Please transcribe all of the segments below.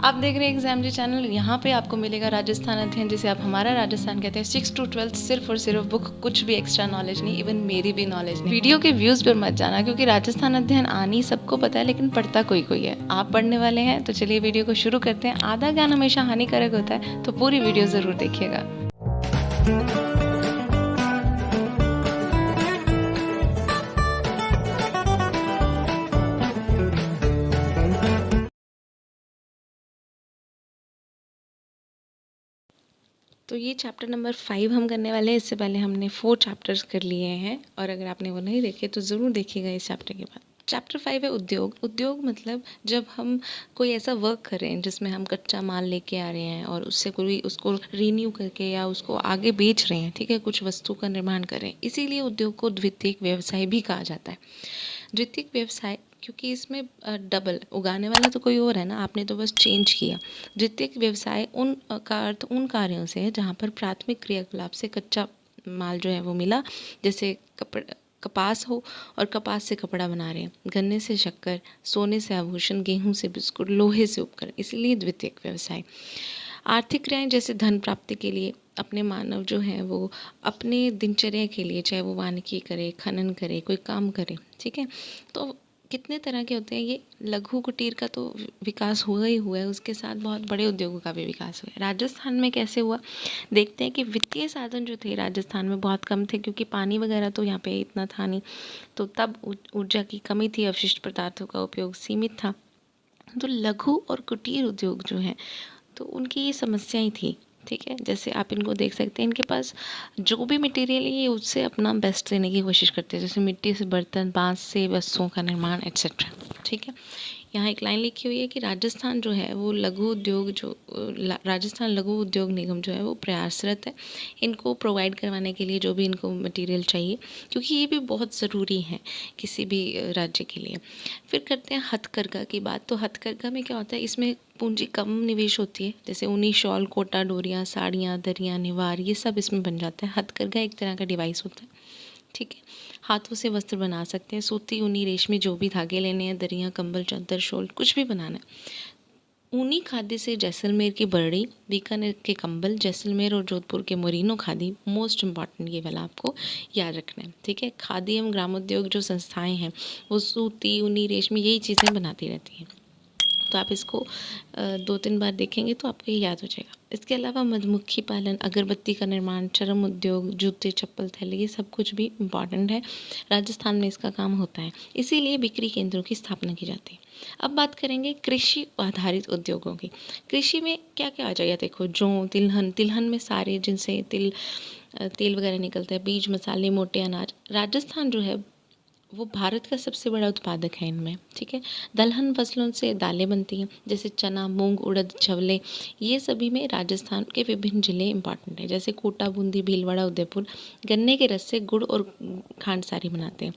आप देख रहे हैं एग्जाम जी चैनल। यहाँ पे आपको मिलेगा राजस्थान अध्ययन, जिसे आप हमारा राजस्थान कहते हैं, 6 to 12 सिर्फ और सिर्फ बुक, कुछ भी एक्स्ट्रा नॉलेज नहीं, इवन मेरी भी नॉलेज नहीं। वीडियो के व्यूज पर मत जाना, क्योंकि राजस्थान अध्ययन आनी सबको पता है, लेकिन पढ़ता कोई कोई है। आप पढ़ने वाले हैं तो चलिए वीडियो को शुरू करते हैं। आधा ज्ञान हमेशा हानिकारक होता है, तो पूरी वीडियो जरूर देखिएगा। तो ये चैप्टर नंबर 5 हम करने वाले हैं। इससे पहले हमने 4 चैप्टर्स कर लिए हैं, और अगर आपने वो नहीं देखे तो ज़रूर देखिएगा इस चैप्टर के बाद। चैप्टर 5 है उद्योग। उद्योग मतलब जब हम कोई ऐसा वर्क कर रहे हैं जिसमें हम कच्चा माल लेके आ रहे हैं और उससे कोई उसको रीन्यू करके या उसको आगे बेच रहे हैं, ठीक है, कुछ वस्तु का निर्माण कर रहे हैं, इसीलिए उद्योग को द्वितीयक व्यवसाय भी कहा जाता है। द्वितीयक व्यवसाय क्योंकि इसमें डबल उगाने वाला तो कोई और है ना, आपने तो बस चेंज किया। द्वितीयक व्यवसाय उन का अर्थ उन कार्यों से है जहाँ पर प्राथमिक क्रियाकलाप से कच्चा माल जो है वो मिला, जैसे कपास हो और कपास से कपड़ा बना रहे हैं, गन्ने से शक्कर, सोने से आभूषण, गेहूं से बिस्कुट, लोहे से उपकरण, इसीलिए द्वितीयक व्यवसाय। आर्थिक क्रियाएं जैसे धन प्राप्ति के लिए अपने मानव जो है वो अपने दिनचर्या के लिए, चाहे वो वानिकी करे, खनन करे, कोई काम करे, ठीक है, तो कितने तरह के होते हैं। ये लघु कुटीर का तो विकास हुआ ही हुआ है, उसके साथ बहुत बड़े उद्योगों का भी विकास हुआ है। राजस्थान में कैसे हुआ देखते हैं कि वित्तीय साधन जो थे राजस्थान में बहुत कम थे, क्योंकि पानी वगैरह तो यहाँ पे इतना था नहीं, तो तब ऊर्जा की कमी थी, अवशिष्ट पदार्थों का उपयोग सीमित था। तो लघु और कुटीर उद्योग जो हैं तो उनकी ये समस्याएं थी, ठीक है। जैसे आप इनको देख सकते हैं, इनके पास जो भी मटेरियल है ये उससे अपना बेस्ट देने की कोशिश करते हैं, जैसे मिट्टी से बर्तन, बांस से वस्तुओं का निर्माण एट्सेट्रा, ठीक है। यहाँ एक लाइन लिखी हुई है कि राजस्थान जो है वो लघु उद्योग राजस्थान लघु उद्योग निगम जो है वो प्रयासरत है इनको प्रोवाइड करवाने के लिए जो भी इनको मटेरियल चाहिए, क्योंकि ये भी बहुत ज़रूरी है किसी भी राज्य के लिए। फिर करते हैं हथकरघा की बात। तो हथकरघा में क्या होता है, इसमें पूंजी कम निवेश होती है, जैसे ऊनी शॉल, कोटा, डोरियाँ, साड़ियाँ, दरियाँ, निवार, ये सब इसमें बन जाता है। हथकरघा एक तरह का डिवाइस होता है, ठीक है। हाथों से वस्त्र बना सकते हैं, सूती, ऊनी, रेशमी, जो भी धागे लेने हैं, दरियाँ, कंबल, चादर, शॉल, कुछ भी बनाना है। ऊनी खादी से जैसलमेर की बरड़ी, बीकानेर के कंबल, जैसलमेर और जोधपुर के मोरिनो खादी, मोस्ट इम्पॉर्टेंट ये वाला आपको याद रखना है, ठीक है। खादी एवं ग्रामोद्योग जो संस्थाएं हैं वो सूती, ऊनी, रेशमी यही चीज़ें बनाती रहती हैं, तो आप इसको 2-3 बार देखेंगे तो आपको ये याद हो जाएगा। इसके अलावा मधुमक्खी पालन, अगरबत्ती का निर्माण, चर्म उद्योग, जूते, चप्पल, थैले, ये सब कुछ भी इम्पॉर्टेंट है। राजस्थान में इसका काम होता है, इसीलिए बिक्री केंद्रों की स्थापना की जाती है। अब बात करेंगे कृषि आधारित उद्योगों की। कृषि में क्या क्या आ जाएगा, देखो, जौ, तिलहन, तिलहन में सारे जिनसे तेल वगैरह निकलता है, बीज, मसाले, मोटे अनाज। राजस्थान जो है वो भारत का सबसे बड़ा उत्पादक है इनमें, ठीक है। दलहन फसलों से दालें बनती हैं, जैसे चना, मूंग, उड़द, छवले, ये सभी में राजस्थान के विभिन्न जिले इंपॉर्टेंट हैं, जैसे कोटा, बूंदी, भीलवाड़ा, उदयपुर। गन्ने के रस से गुड़ और खांड सारी बनाते हैं।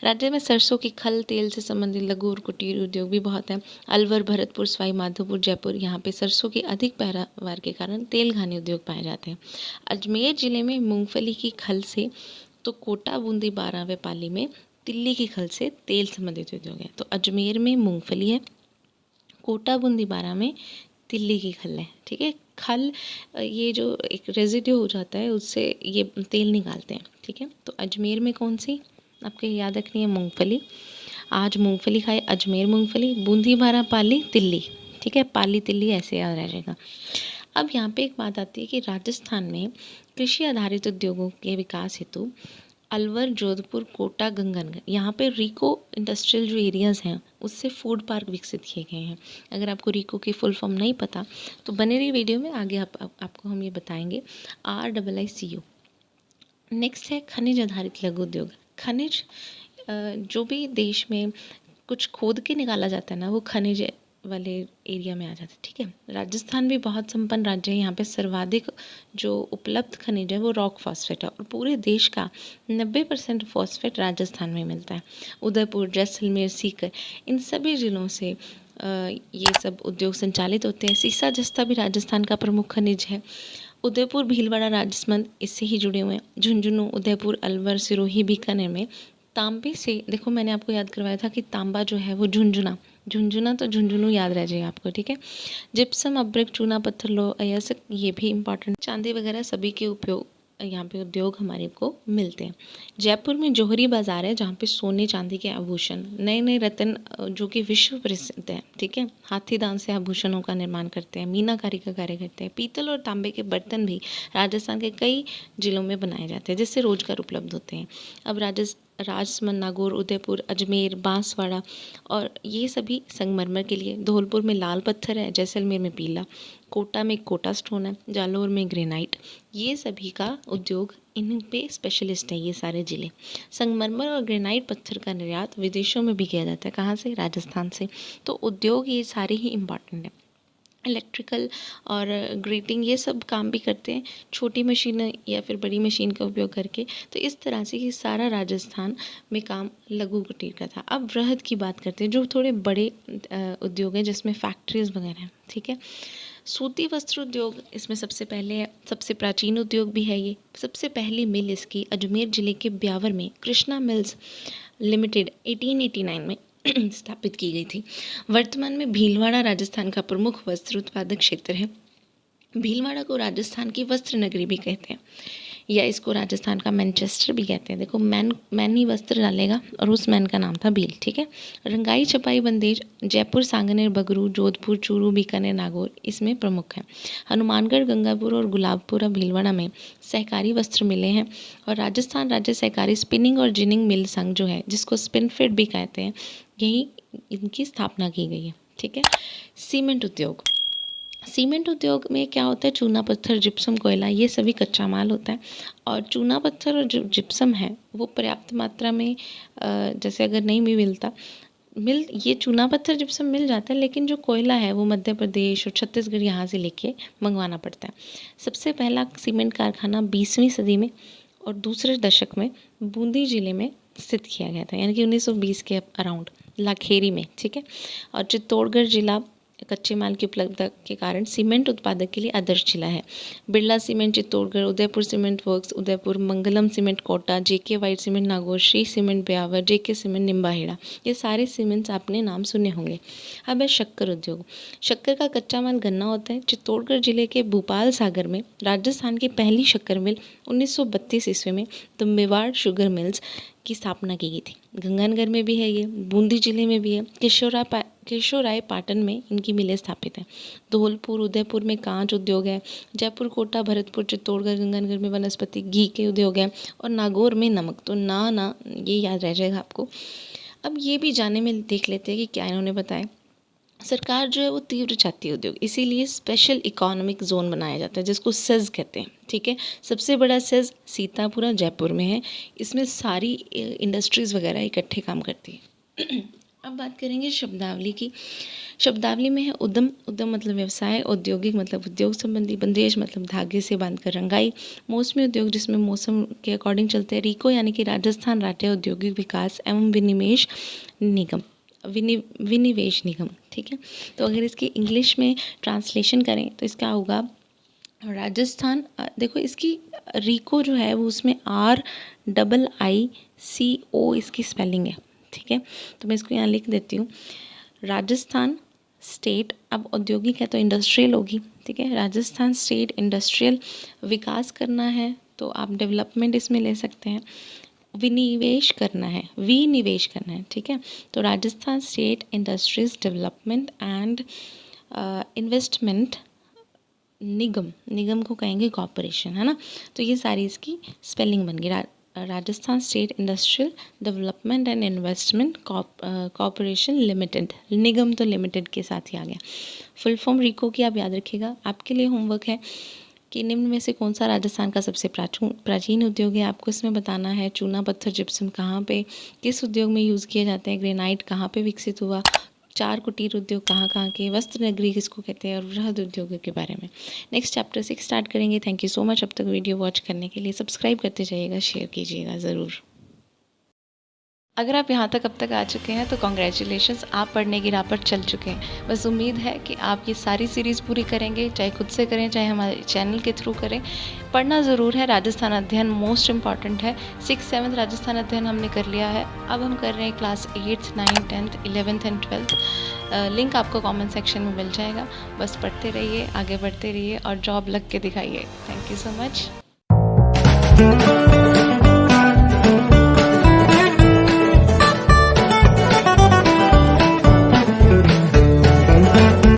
राज्य में सरसों की खल, तेल से संबंधित लघु और कुटीर उद्योग भी बहुत है। अलवर, भरतपुर, सवाई माधोपुर, जयपुर, यहाँ पे सरसों की अधिक पैदावार के कारण तेल घानी उद्योग पाए जाते हैं। अजमेर जिले में मूंगफली की खल से, तो कोटा, बूंदी, बारां व पाली में तिल्ली की खल से तेल संबंधित उद्योग है। तो अजमेर में मूंगफली है, कोटा, बूंदी, बारां में तिल्ली की खल है, ठीक है। खल ये जो एक रेजिड्यू हो जाता है उससे ये तेल निकालते हैं, ठीक है। तो अजमेर में कौन सी आपको याद रखनी है, मूंगफली। आज मूंगफली खाए, अजमेर मूंगफली, बूंदी, बारां, पाली, तिल्ली, ठीक है। पाली, तिल्ली ऐसे याद रह जाएगा। अब यहाँ पे एक बात आती है कि राजस्थान में कृषि आधारित उद्योगों के विकास हेतु अलवर, जोधपुर, कोटा, गंगानगर, यहाँ पे रिको इंडस्ट्रियल जो एरियाज़ हैं उससे फूड पार्क विकसित किए गए हैं। अगर आपको रिको की फुल फॉर्म नहीं पता तो बने रही वीडियो में, आगे आपको हम ये बताएंगे। RIICO। नेक्स्ट है खनिज आधारित लघु उद्योग। खनिज जो भी देश में कुछ खोद के निकाला जाता है ना, वो खनिज वाले एरिया में आ जाता है, ठीक है। राजस्थान भी बहुत संपन्न राज्य है, यहाँ पे सर्वाधिक जो उपलब्ध खनिज है वो रॉक फॉस्फेट है, और पूरे देश का 90% फॉस्फेट राजस्थान में मिलता है। उदयपुर, जैसलमेर, सीकर, इन सभी जिलों से ये सब उद्योग संचालित होते हैं। सीसा जस्ता भी राजस्थान का प्रमुख खनिज है। उदयपुर, भीलवाड़ा, राजसमंद इससे ही जुड़े हुए हैं। झुंझुनू, उदयपुर, अलवर, सिरोही, बीकानेर में तांबे से, देखो मैंने आपको याद करवाया था कि तांबा जो है वो झुंझुना झुंझुना तो झुंझुनू याद रह जाएगा आपको, ठीक है। जिप्सम, अब्रिक, चूना पत्थर, लो अयस्क, ये भी इंपॉर्टेंट। चांदी वगैरह सभी के उपयोग यहाँ पे उद्योग हमारे को मिलते हैं। जयपुर में जौहरी बाजार है जहाँ पे सोने चांदी के आभूषण, नए नए रत्न जो कि विश्व प्रसिद्ध है, ठीक है। हाथी दांत से आभूषणों का निर्माण करते हैं, मीनाकारी का कार्य करते हैं। पीतल और तांबे के बर्तन भी राजस्थान के कई जिलों में बनाए जाते हैं जिससे रोजगार उपलब्ध होते हैं। अब राजसमंद, नागौर, उदयपुर, अजमेर, बांसवाड़ा और ये सभी संगमरमर के लिए। धौलपुर में लाल पत्थर है, जैसलमेर में पीला, कोटा में कोटा स्टोन है, जालौर में ग्रेनाइट, ये सभी का उद्योग इन पे स्पेशलिस्ट है ये सारे ज़िले। संगमरमर और ग्रेनाइट पत्थर का निर्यात विदेशों में भी किया जाता है। कहाँ से? राजस्थान से। तो उद्योग ये सारे ही इम्पॉर्टेंट हैं। इलेक्ट्रिकल और ग्रेटिंग ये सब काम भी करते हैं, छोटी मशीन या फिर बड़ी मशीन का उपयोग करके। तो इस तरह से ये सारा राजस्थान में काम लघु कुटीर का था। अब वृहद की बात करते हैं जो थोड़े बड़े उद्योग हैं जिसमें फैक्ट्रीज वगैरह हैं, ठीक है। सूती वस्त्र उद्योग इसमें सबसे पहले है, सबसे प्राचीन उद्योग भी है ये। सबसे पहली मिल इसकी अजमेर जिले के ब्यावर में कृष्णा मिल्स लिमिटेड 1889 में स्थापित की गई थी। वर्तमान में भीलवाड़ा राजस्थान का प्रमुख वस्त्र उत्पादक क्षेत्र है। भीलवाड़ा को राजस्थान की वस्त्र नगरी भी कहते हैं या इसको राजस्थान का मैनचेस्टर भी कहते हैं। देखो मैन ही वस्त्र डालेगा और उस मैन का नाम था भील, ठीक है। रंगाई, छपाई, बंदेज जयपुर, सांगनेर, बगरू, जोधपुर, चूरू, बीकानेर, नागौर इसमें प्रमुख है। हनुमानगढ़, गंगापुर और गुलाबपुरा भीलवाड़ा में सहकारी वस्त्र मिले हैं। और राजस्थान राज्य सहकारी स्पिनिंग और जिनिंग मिल संघ जो है जिसको स्पिनफेड भी कहते हैं, यही इनकी स्थापना की गई है, ठीक है। सीमेंट उद्योग, सीमेंट उद्योग में क्या होता है? चूना पत्थर, जिप्सम, कोयला ये सभी कच्चा माल होता है। और चूना पत्थर और जो जिप्सम है वो पर्याप्त मात्रा में जैसे अगर नहीं भी मिलता ये चूना पत्थर जिप्सम मिल जाता है, लेकिन जो कोयला है वो मध्य प्रदेश और छत्तीसगढ़ यहाँ से लेके मंगवाना पड़ता है। सबसे पहला सीमेंट कारखाना 20वीं सदी में और दूसरे दशक में बूंदी जिले में स्थित किया गया था, यानी कि 1920 के अराउंड लाखेरी में, ठीक है। और चित्तौड़गढ़ जिला कच्चे माल की उपलब्धता के कारण सीमेंट उत्पादक के लिए आदर्श जिला है। Birla cement Chittorgarh, Udaipur cement works Udaipur, Mangalam cement Kota, JK white cement Nagaur, Shree cement Beawar, JK cement Nimbahera, ये सारे सीमेंट्स आपने नाम सुने होंगे। अब है शक्कर उद्योग। शक्कर का कच्चा माल गन्ना होता है। चित्तौड़गढ़ जिले के भूपाल सागर में राजस्थान की पहली शक्कर मिल 1932 ईस्वी में द मेवाड़ शुगर मिल्स की स्थापना की गई थी। गंगानगर में भी है ये, बूंदी जिले में भी है, केशोराय पाटन में इनकी मिलें स्थापित हैं। धौलपुर, उदयपुर में कांच उद्योग है। जयपुर, कोटा, भरतपुर, चित्तौड़गढ़, गंगानगर में वनस्पति घी के उद्योग है। और नागौर में नमक। तो ना ये याद रह जाएगा आपको। अब ये भी जाने में देख लेते हैं कि क्या इन्होंने बताया। सरकार जो है वो तीव्र चाहती है उद्योग, इसीलिए स्पेशल इकोनॉमिक जोन बनाया जाता है जिसको सेज कहते हैं, ठीक है। सबसे बड़ा सेज सीतापुरा जयपुर में है। इसमें सारी इंडस्ट्रीज़ वगैरह इकट्ठे काम करती है। अब बात करेंगे शब्दावली की। शब्दावली में है उद्यम, उद्यम मतलब व्यवसाय, औद्योगिक मतलब उद्योग संबंधी, बंदेज मतलब धागे से बांधकर रंगाई, मौसमी उद्योग जिसमें मौसम के अकॉर्डिंग चलते हैं, रीको यानी कि राजस्थान राज्य औद्योगिक विकास एवं विनिवेश निगम, ठीक है। तो अगर इसकी इंग्लिश में ट्रांसलेशन करें तो इसका होगा राजस्थान। देखो इसकी रीको जो है वो उसमें RIICO इसकी स्पेलिंग है, ठीक है। तो मैं इसको यहाँ लिख देती हूँ। राजस्थान स्टेट, अब औद्योगिक है तो इंडस्ट्रियल होगी, ठीक है। राजस्थान स्टेट इंडस्ट्रियल विकास करना है तो आप डेवलपमेंट इसमें ले सकते हैं। विनिवेश करना है, ठीक है। तो Rajasthan state industries development and investment निगम को कहेंगे कॉर्पोरेशन, है ना। तो ये सारी इसकी स्पेलिंग बन गई। Rajasthan state industrial development and investment corporation limited, निगम तो लिमिटेड के साथ ही आ गया। फुल फॉर्म रीको की आप याद रखिएगा। आपके लिए होमवर्क है कि निम्न में से कौन सा राजस्थान का सबसे प्राचीन उद्योग है। आपको इसमें बताना है चूना पत्थर जिप्सम कहाँ पे किस उद्योग में यूज़ किए जाते हैं, ग्रेनाइट कहाँ पे विकसित हुआ, 4 कुटीर उद्योग कहाँ कहाँ के, वस्त्र नगरी किसको कहते हैं, और वृहद उद्योगों के बारे में नेक्स्ट चैप्टर 6 स्टार्ट करेंगे। थैंक यू सो मच अब तक वीडियो वॉच करने के लिए। सब्सक्राइब करते जाइएगा, शेयर कीजिएगा ज़रूर। अगर आप यहाँ तक अब तक आ चुके हैं तो कॉन्ग्रेचुलेशंस, आप पढ़ने की राह पर चल चुके हैं। बस उम्मीद है कि आप ये सारी सीरीज़ पूरी करेंगे, चाहे खुद से करें चाहे हमारे चैनल के थ्रू करें। पढ़ना ज़रूर है, राजस्थान अध्ययन मोस्ट इम्पॉर्टेंट है। 6th-7th राजस्थान अध्ययन हमने कर लिया है, अब हम कर रहे हैं class 8th 9th 10th 11th and 12th। Link आपको कमेंट सेक्शन में मिल जाएगा। बस पढ़ते रहिए, आगे बढ़ते रहिए और जॉब लग के दिखाइए। Thank you so much.